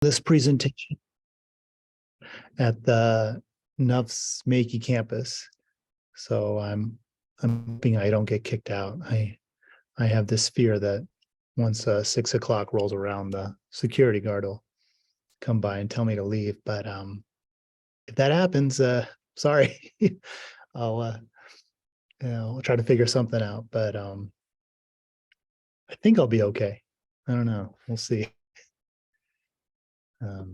This presentation at the Nuff's Makey campus. So I'm hoping I don't get kicked out. I have this fear that once 6 o'clock rolls around, the security guard will come by and tell me to leave. But if that happens, sorry, I'll I'll try to figure something out. But I think I'll be okay. I don't know. We'll see. All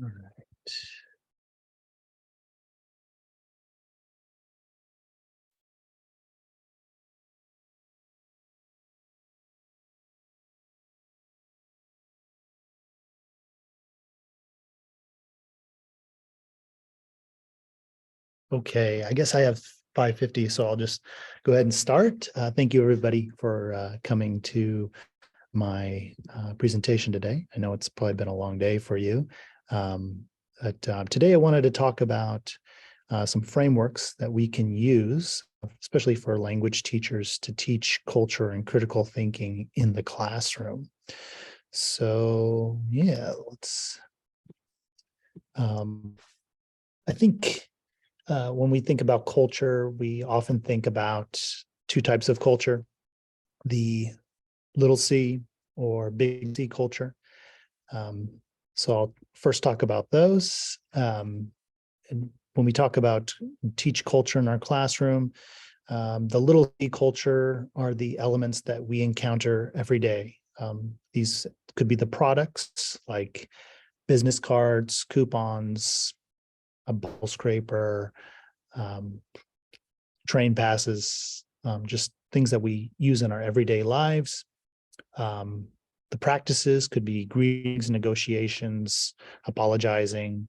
right. Okay, I guess I have 5:50, so I'll just go ahead and start. Thank you, everybody, for coming to my presentation today. I know it's probably been a long day for you. But today I wanted to talk about some frameworks that we can use, especially for language teachers, to teach culture and critical thinking in the classroom. So yeah, let's, I think when we think about culture, we often think about two types of culture, the little c or big C culture. So I'll first talk about those. And when we talk about teach culture in our classroom, the little c culture are the elements that we encounter every day. These could be the products like business cards, coupons, a bowl scraper, train passes, just things that we use in our everyday lives. The practices could be greetings, negotiations, apologizing,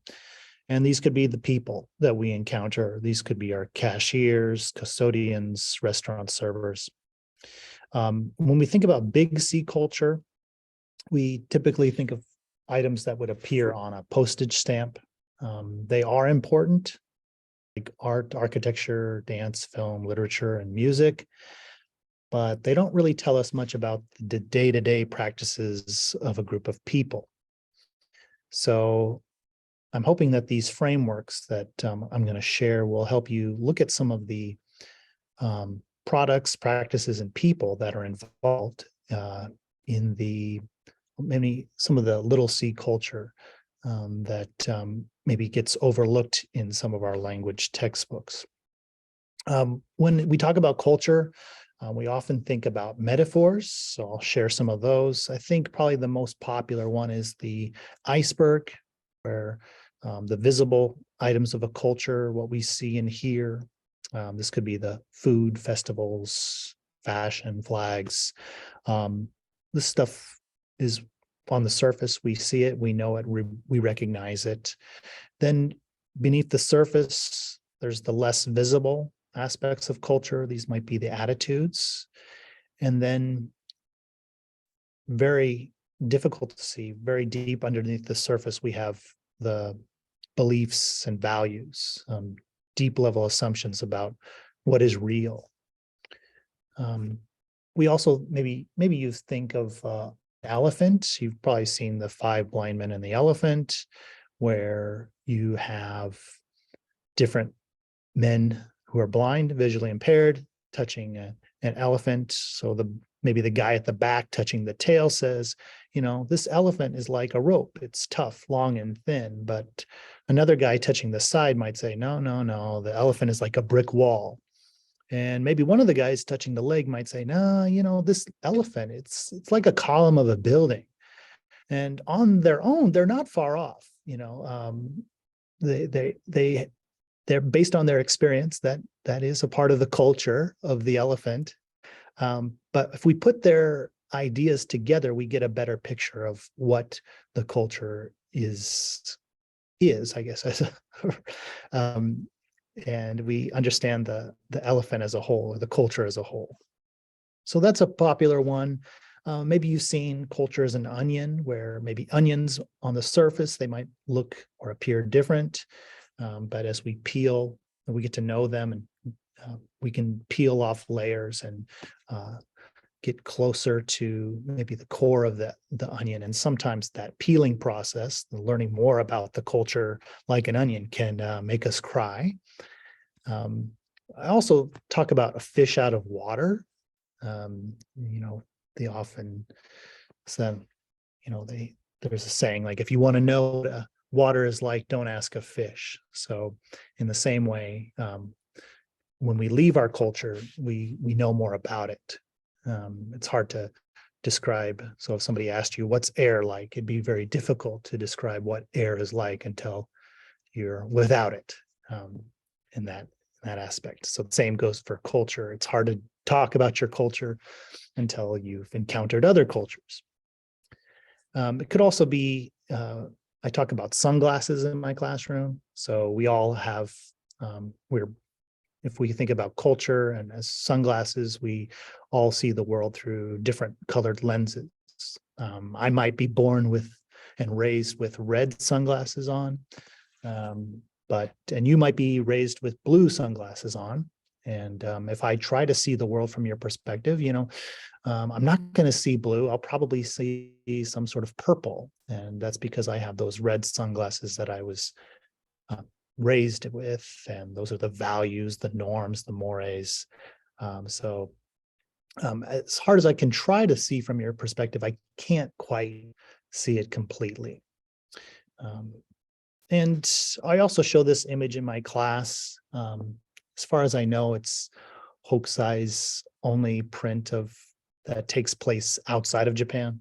and these could be the people that we encounter. These could be our cashiers, custodians, restaurant servers. When we think about big C culture, we typically think of items that would appear on a postage stamp. They are important, like art, architecture, dance, film, literature, and music, but they don't really tell us much about the day-to-day practices of a group of people. So I'm hoping that these frameworks that I'm going to share will help you look at some of the products, practices, and people that are involved in the some of the little c culture that maybe gets overlooked in some of our language textbooks. When we talk about culture, we often think about metaphors, so I'll share some of those. I think probably the most popular one is the iceberg, where the visible items of a culture, what we see and hear. This could be the food, festivals, fashion, flags. This stuff is on the surface. We see it, we know it, we recognize it. Then beneath the surface, there's the less visible aspects of culture. These might be the attitudes. And then very difficult to see, very deep underneath the surface, we have the beliefs and values, deep level assumptions about what is real. We also, maybe you think of elephant. You've probably seen the 5 Blind Men and the Elephant, where you have different men who are blind, visually impaired, touching an elephant. So maybe the guy at the back touching the tail says, you know, this elephant is like a rope. It's tough, long, and thin. But another guy touching the side might say, no, the elephant is like a brick wall. And maybe one of the guys touching the leg might say, no, you know, this elephant, it's like a column of a building. And on their own, they're not far off. You know, they're based on their experience. That is a part of the culture of the elephant. But if we put their ideas together, we get a better picture of what the culture is, I guess. And we understand the elephant as a whole, or the culture as a whole. So that's a popular one. Maybe you've seen culture as an onion, where maybe onions on the surface, they might look or appear different. But as we peel and we get to know them we can peel off layers and get closer to maybe the core of the onion. And sometimes that peeling process, learning more about the culture like an onion, can make us cry. I also talk about a fish out of water. They often say, there's a saying like, if you want to know what water is like, don't ask a fish. So in the same way, when we leave our culture, we know more about it. It's hard to describe. So if somebody asked you, what's air like? It'd be very difficult to describe what air is like until you're without it, in that aspect. So the same goes for culture. It's hard to talk about your culture until you've encountered other cultures. It could also be, I talk about sunglasses in my classroom. So we all have, if we think about culture and as sunglasses, we all see the world through different colored lenses. I might be born with and raised with red sunglasses on, and you might be raised with blue sunglasses on. And if I try to see the world from your perspective, I'm not going to see blue. I'll probably see some sort of purple. And that's because I have those red sunglasses that I was raised with. And those are the values, the norms, the mores. As hard as I can try to see from your perspective, I can't quite see it completely. And I also show this image in my class. As far as I know, it's Hokusai's only print that takes place outside of Japan.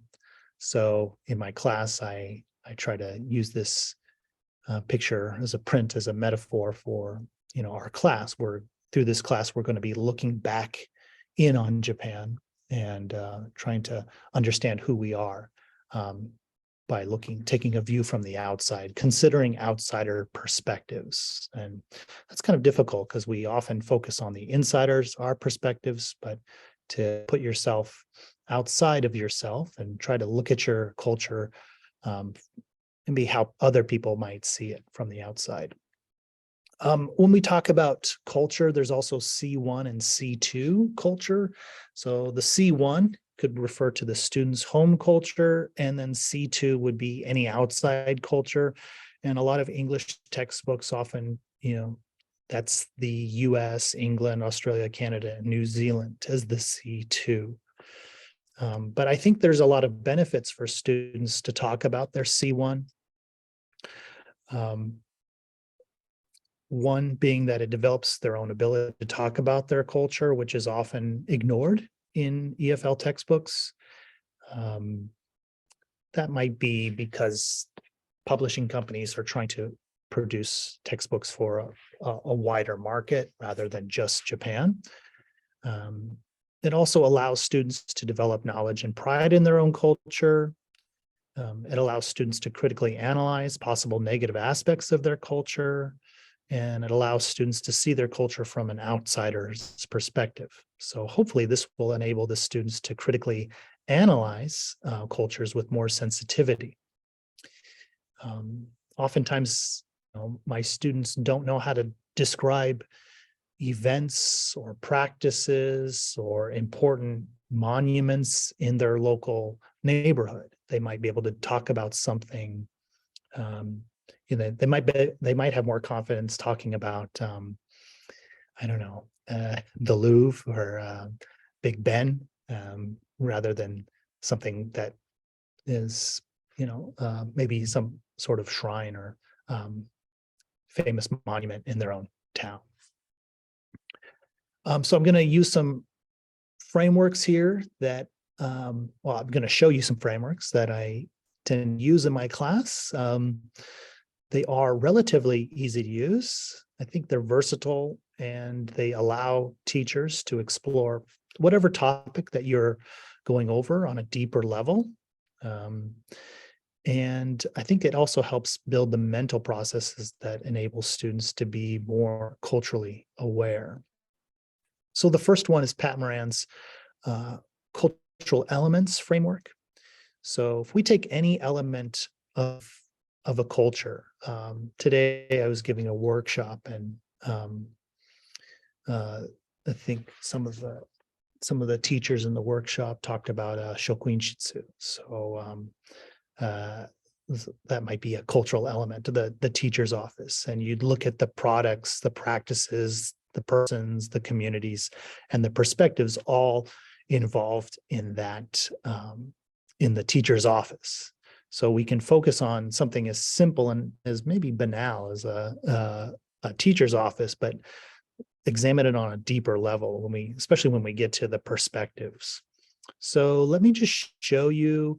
So in my class, I try to use this picture as a print, as a metaphor for our class. Through this class, we're going to be looking back in on Japan and trying to understand who we are by taking a view from the outside, considering outsider perspectives. And that's kind of difficult because we often focus on the insiders, our perspectives, but to put yourself outside of yourself and try to look at your culture and be how other people might see it from the outside. When we talk about culture, there's also C1 and C2 culture. So the C1 could refer to the student's home culture, and then C2 would be any outside culture. And a lot of English textbooks often, that's the US, England, Australia, Canada, and New Zealand as the C2. But I think there's a lot of benefits for students to talk about their C1. One being that it develops their own ability to talk about their culture, which is often ignored in EFL textbooks. That might be because publishing companies are trying to produce textbooks for a wider market rather than just Japan. It also allows students to develop knowledge and pride in their own culture. It allows students to critically analyze possible negative aspects of their culture. And it allows students to see their culture from an outsider's perspective. So hopefully this will enable the students to critically analyze cultures with more sensitivity. Oftentimes, my students don't know how to describe events or practices or important monuments in their local neighborhood. They might be able to talk about something. They might have more confidence talking about the Louvre or Big Ben rather than something that is maybe some sort of shrine or famous monument in their own town. So I'm going to use some frameworks here that I'm going to show you some frameworks that I tend to use in my class. They are relatively easy to use. I think they're versatile and they allow teachers to explore whatever topic that you're going over on a deeper level. And I think it also helps build the mental processes that enable students to be more culturally aware. So the first one is Pat Moran's cultural elements framework. So if we take any element of a culture, today I was giving a workshop and I think some of the teachers in the workshop talked about shokuinshitsu. So that might be a cultural element to the teacher's office. And you'd look at the products, the practices, the persons, the communities, and the perspectives all involved in that in the teacher's office. So we can focus on something as simple and as maybe banal as a teacher's office, but examine it on a deeper level especially when we get to the perspectives. So let me just show you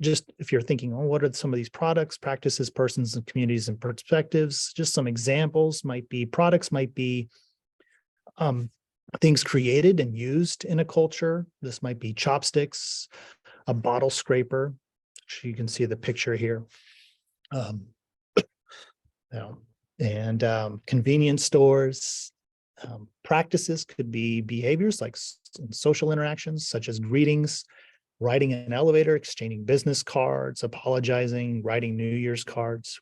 just if you're thinking, oh, what are some of these products, practices, persons, and communities and perspectives? Just some examples products might be things created and used in a culture. This might be chopsticks, a bottle scraper. So you can see the picture here. And convenience stores. Practices could be behaviors like social interactions, such as greetings, riding an elevator, exchanging business cards, apologizing, writing New Year's cards.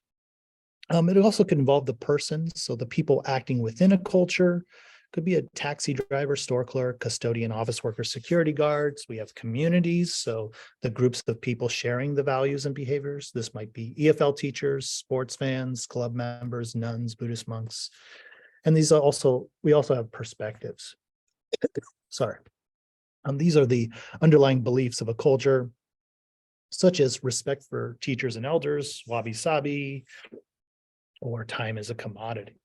It also could involve the persons, so the people acting within a culture. Could be a taxi driver, store clerk, custodian, office worker, security guards. We have communities, so the groups of people sharing the values and behaviors. This might be EFL teachers, sports fans, club members, nuns, Buddhist monks. And we also have perspectives. Sorry. These are the underlying beliefs of a culture, such as respect for teachers and elders, wabi-sabi, or time as a commodity.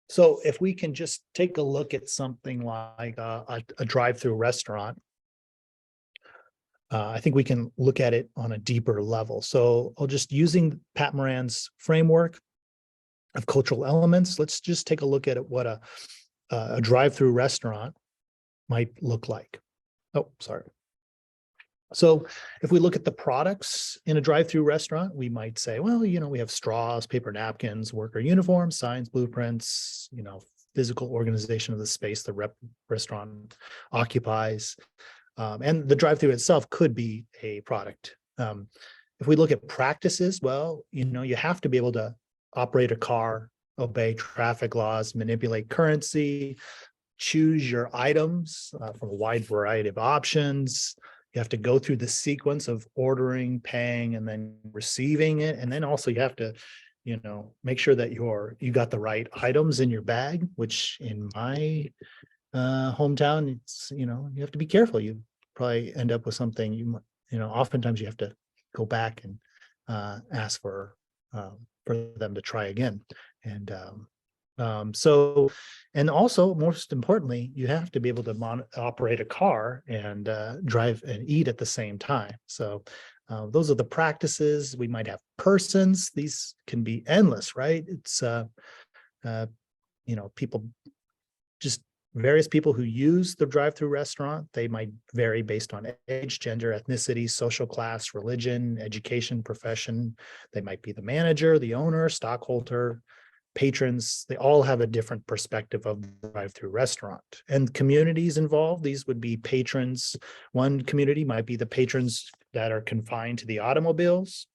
So if we can just take a look at something like a drive-through restaurant, I think we can look at it on a deeper level. So I'll just using Pat Moran's framework of cultural elements, let's just take a look at what a drive-through restaurant might look like. Oh, sorry. So if we look at the products in a drive-through restaurant, we might say, well, we have straws, paper napkins, worker uniforms, signs, blueprints, physical organization of the space the restaurant occupies. And the drive-through itself could be a product. If we look at practices, well, you have to be able to operate a car, obey traffic laws, manipulate currency, choose your items from a wide variety of options. You have to go through the sequence of ordering, paying, and then receiving it. And then also you have to, make sure that you got the right items in your bag, which in my hometown, it's, you have to be careful. You probably end up with something oftentimes you have to go back and ask for them to try again. And and also, most importantly, you have to be able to operate a car and drive and eat at the same time. So those are the practices. We might have persons. These can be endless, right? It's, people, just various people who use the drive-through restaurant. They might vary based on age, gender, ethnicity, social class, religion, education, profession. They might be the manager, the owner, stockholder, patrons. They all have a different perspective of the drive-through restaurant. And communities involved, these would be patrons. One community might be the patrons that are confined to the automobiles.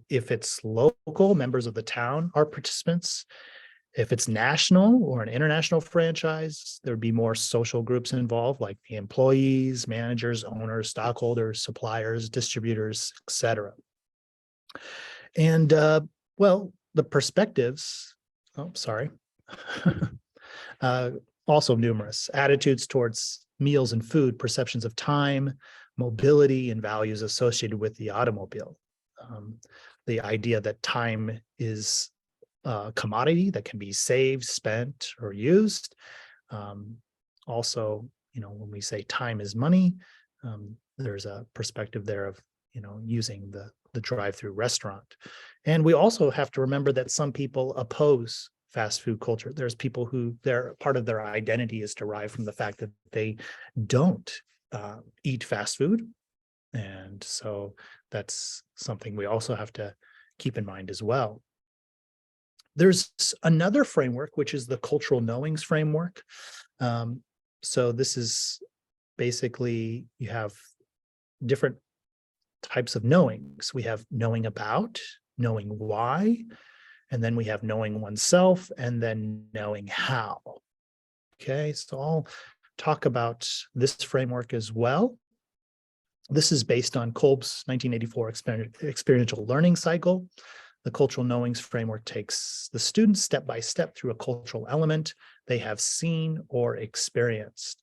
If it's local, members of the town are participants. If it's national or an international franchise, there would be more social groups involved, like the employees, managers, owners, stockholders, suppliers, distributors, etc. And the perspectives, also numerous. Attitudes towards meals and food, perceptions of time, mobility, and values associated with the automobile. The idea that time is a commodity that can be saved, spent, or used. Also, when we say time is money, there's a perspective there of, using the drive-through restaurant. And we also have to remember that some people oppose fast food culture. There's people who part of their identity is derived from the fact that they don't eat fast food. And so that's something we also have to keep in mind as well. There's another framework, which is the cultural knowings framework. So this is basically, you have different types of knowings. We have knowing about, knowing why, And then we have knowing oneself and then knowing how. Okay, so I'll talk about this framework as well. This is based on Kolb's 1984 experiential learning cycle. The cultural knowings framework takes the students step by step through a cultural element they have seen or experienced.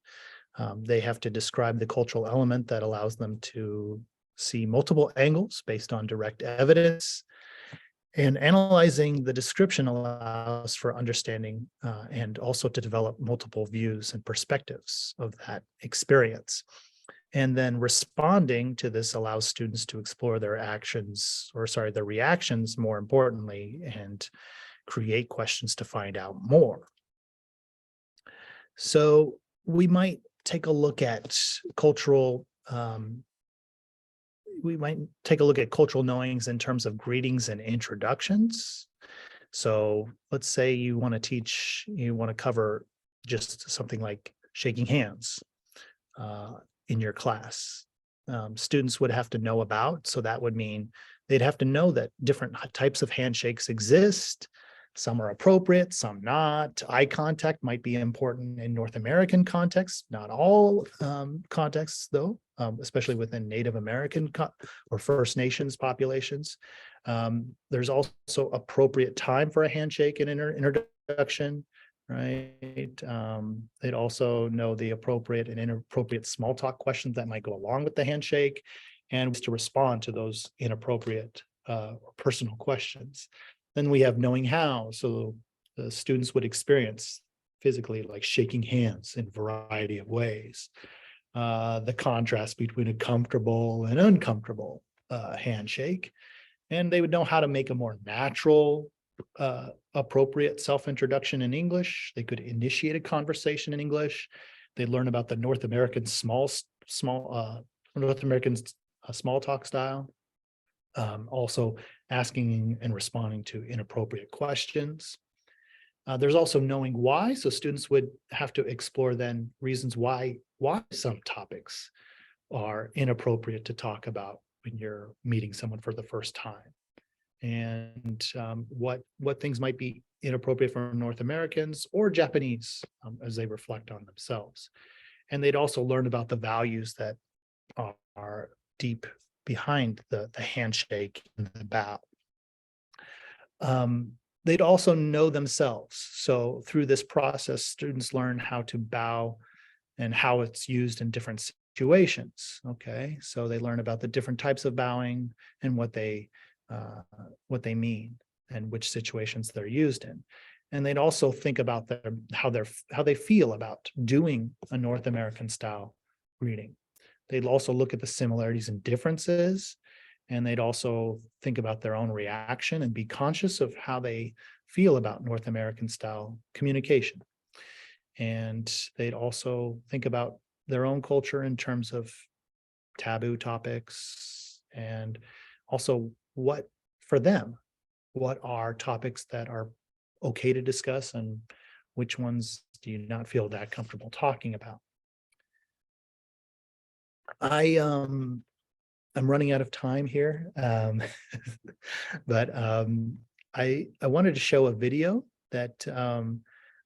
They have to describe the cultural element that allows them to see multiple angles based on direct evidence. And analyzing the description allows for understanding and also to develop multiple views and perspectives of that experience. And then responding to this allows students to explore their their reactions more importantly, and create questions to find out more. So we might take a look at cultural knowings in terms of greetings and introductions. So let's say you want to cover just something like shaking hands in your class. Students would have to know about, so that would mean they'd have to know that different types of handshakes exist. Some are appropriate, some not. Eye contact might be important in North American contexts, not all contexts though, especially within Native American or First Nations populations. There's also appropriate time for a handshake and introduction, right? They'd also know the appropriate and inappropriate small talk questions that might go along with the handshake, and to respond to those inappropriate or personal questions. Then we have knowing how. So the students would experience physically, like shaking hands in a variety of ways. The contrast between a comfortable and uncomfortable handshake. And they would know how to make a more natural, appropriate self-introduction in English. They could initiate a conversation in English. They learn about the North American small talk style. Also asking and responding to inappropriate questions. There's also knowing why. So students would have to explore then reasons why some topics are inappropriate to talk about when you're meeting someone for the first time. And what things might be inappropriate for North Americans or Japanese as they reflect on themselves. And they'd also learn about the values that are deep behind the handshake and the bow. They'd also know themselves. So through this process, students learn how to bow and how it's used in different situations. Okay, so they learn about the different types of bowing and what they mean and which situations they're used in. And they'd also think about how they feel about doing a North American style greeting. They'd also look at the similarities and differences, and they'd also think about their own reaction and be conscious of how they feel about North American style communication. And they'd also think about their own culture in terms of taboo topics, and also what are topics that are okay to discuss and which ones do you not feel that comfortable talking about. I'm running out of time here, but I wanted to show a video that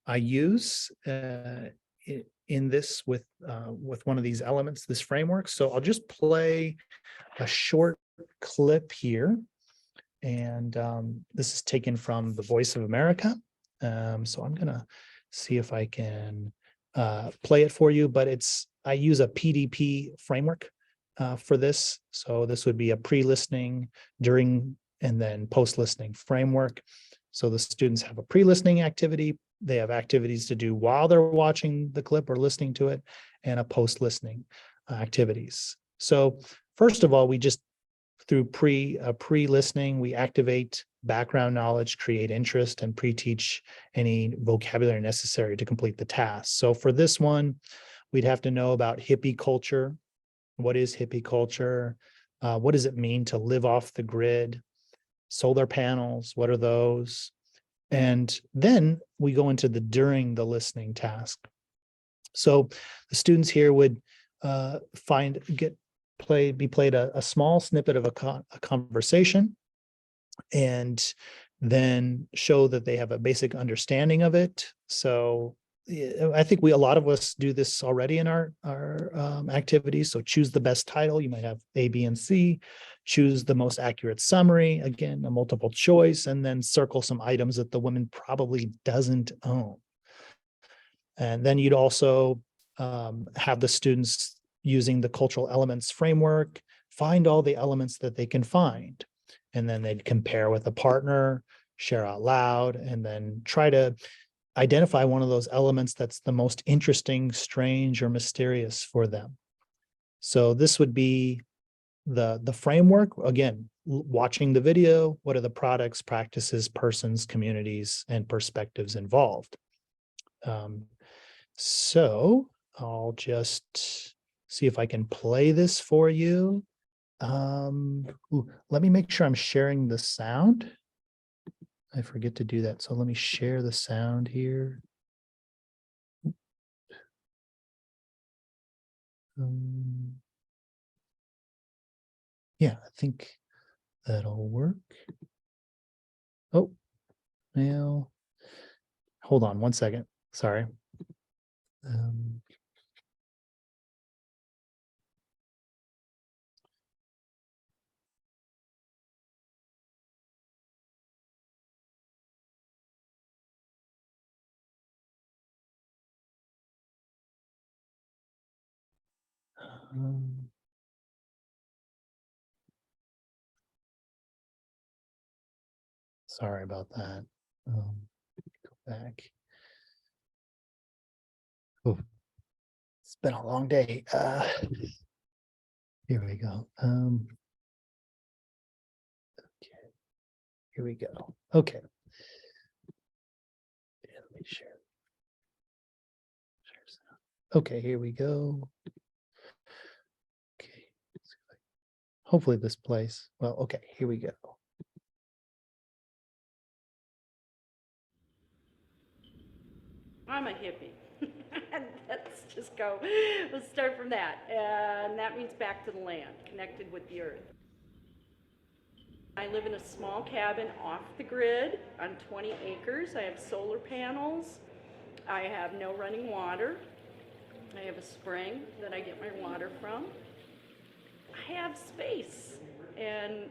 I use in this with one of these elements, this framework. So I'll just play a short clip here, and this is taken from the Voice of America. So I'm gonna see if I can play it for you, but I use a PDP framework for this. So this would be a pre-listening, during, and then post-listening framework. So the students have a pre-listening activity. They have activities to do while they're watching the clip or listening to it, and a post-listening activities. So first of all, we just, through pre-listening, we activate background knowledge, create interest, and pre-teach any vocabulary necessary to complete the task. So for this one, we'd have to know about hippie culture. What is hippie culture? What does it mean to live off the grid? Solar panels, what are those? And then we go into during the listening task. So the students here would be played a small snippet of a conversation, and then show that they have a basic understanding of it. So I think a lot of us do this already in our activities. So choose the best title. You might have A, B, and C. Choose the most accurate summary. Again, a multiple choice, and then circle some items that the woman probably doesn't own. And then you'd also have the students using the cultural elements framework, find all the elements that they can find. And then they'd compare with a partner, share out loud, and then try to identify one of those elements that's the most interesting, strange, or mysterious for them. So this would be the framework. Again, watching the video, what are the products, practices, persons, communities, and perspectives involved? So I'll just see if I can play this for you. Let me make sure I'm sharing the sound. I forget to do that. So let me share the sound here. Yeah, I think that'll work. Oh, well, hold on one second. Sorry. Sorry about that. Go back. Oh, it's been a long day. Here we go. Okay, here we go. Okay. Yeah, let me share. Okay, here we go. Okay. Hopefully this plays. Well, okay, here we go. I'm a hippie. Let's just go. Let's start from that. And that means back to the land, connected with the earth. I live in a small cabin off the grid on 20 acres. I have solar panels. I have no running water. I have a spring that I get my water from. I have space and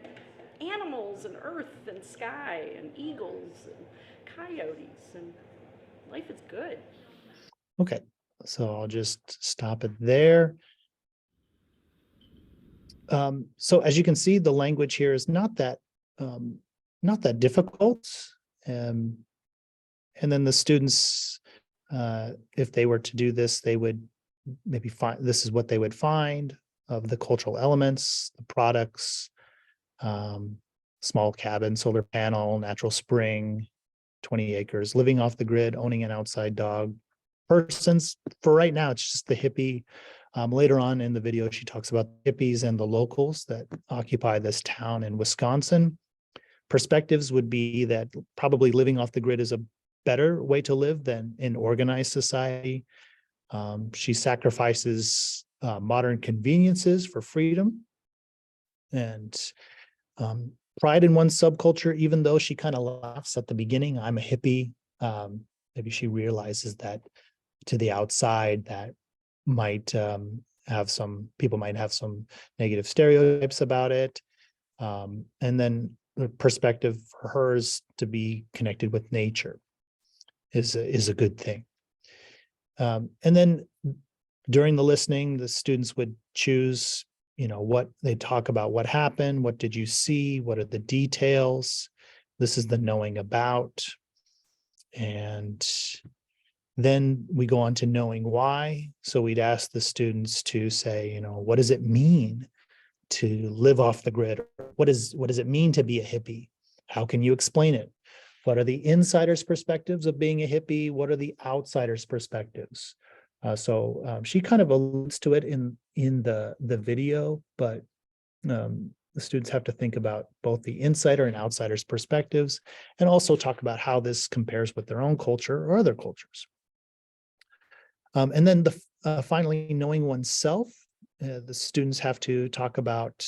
animals and earth and sky and eagles and coyotes, and life is good. Okay, so I'll just stop it there. So as you can see, the language here is not that difficult. And then the students, if they were to do this, they would maybe find, this is what they would find of the cultural elements, the products, small cabin, solar panel, natural spring, 20 acres, living off the grid, owning an outside dog. Persons, for right now, it's just the hippie. Later on in the video, she talks about hippies and the locals that occupy this town in Wisconsin. Perspectives would be that probably living off the grid is a better way to live than in organized society. She sacrifices modern conveniences for freedom and pride in one's subculture, even though she kind of laughs at the beginning, I'm a hippie. Maybe she realizes that to the outside that might have some, people might have some negative stereotypes about it. And then the perspective for her is to be connected with nature is a good thing. And then during the listening, the students would choose, what they talk about, what happened, what did you see, what are the details? This is the knowing about. And then we go on to knowing why. So we'd ask the students to say, what does it mean to live off the grid? What does it mean to be a hippie? How can you explain it? What are the insiders' perspectives of being a hippie? What are the outsiders' perspectives? So she kind of alludes to it in the video, but the students have to think about both the insider and outsiders' perspectives, and also talk about how this compares with their own culture or other cultures. And then finally, knowing oneself, the students have to talk about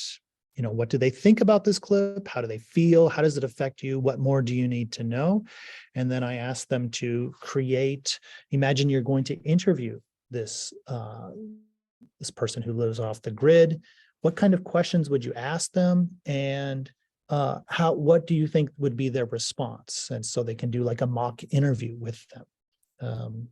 what do they think about this clip? How do they feel? How does it affect you? What more do you need to know? And then I ask them to imagine you're going to interview this, this person who lives off the grid. What kind of questions would you ask them? And what do you think would be their response? And so they can do like a mock interview with them.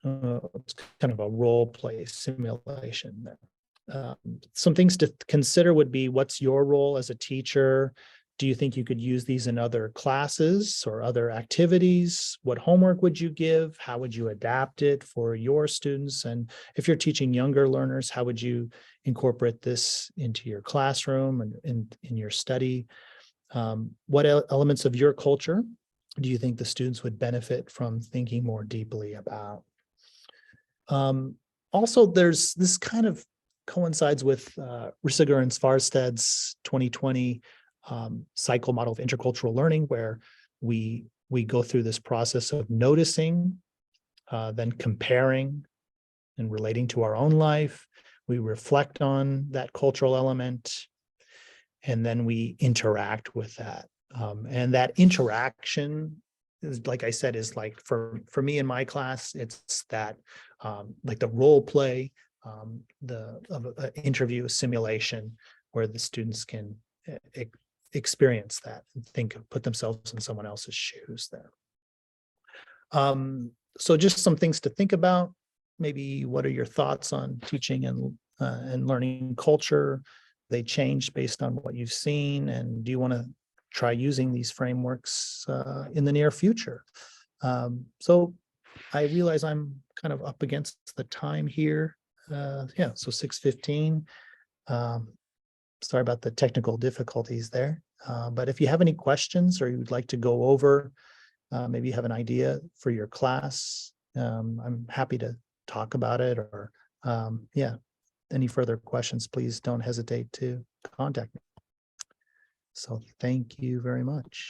It's kind of a role play simulation there. Some things to consider would be, what's your role as a teacher? Do you think you could use these in other classes or other activities? What homework would you give? How would you adapt it for your students? And if you're teaching younger learners, how would you incorporate this into your classroom and in your study? What elements of your culture do you think the students would benefit from thinking more deeply about? Also, there's this kind of coincides with Rissiger and Svarsted's 2020 cycle model of intercultural learning, where we go through this process of noticing, then comparing and relating to our own life. We reflect on that cultural element, and then we interact with that. And that interaction is, like I said, is like for me in my class, it's that like the role play, the interview simulation, where the students can experience that and put themselves in someone else's shoes there. So just some things to think about. Maybe what are your thoughts on teaching and learning culture? They change based on what you've seen, and do you want to try using these frameworks in the near future? So I realize I'm kind of up against the time here. Yeah, so 6:15. Sorry about the technical difficulties there. But if you have any questions or you'd like to go over, maybe you have an idea for your class, I'm happy to talk about it. Or yeah, any further questions, please don't hesitate to contact me. So thank you very much.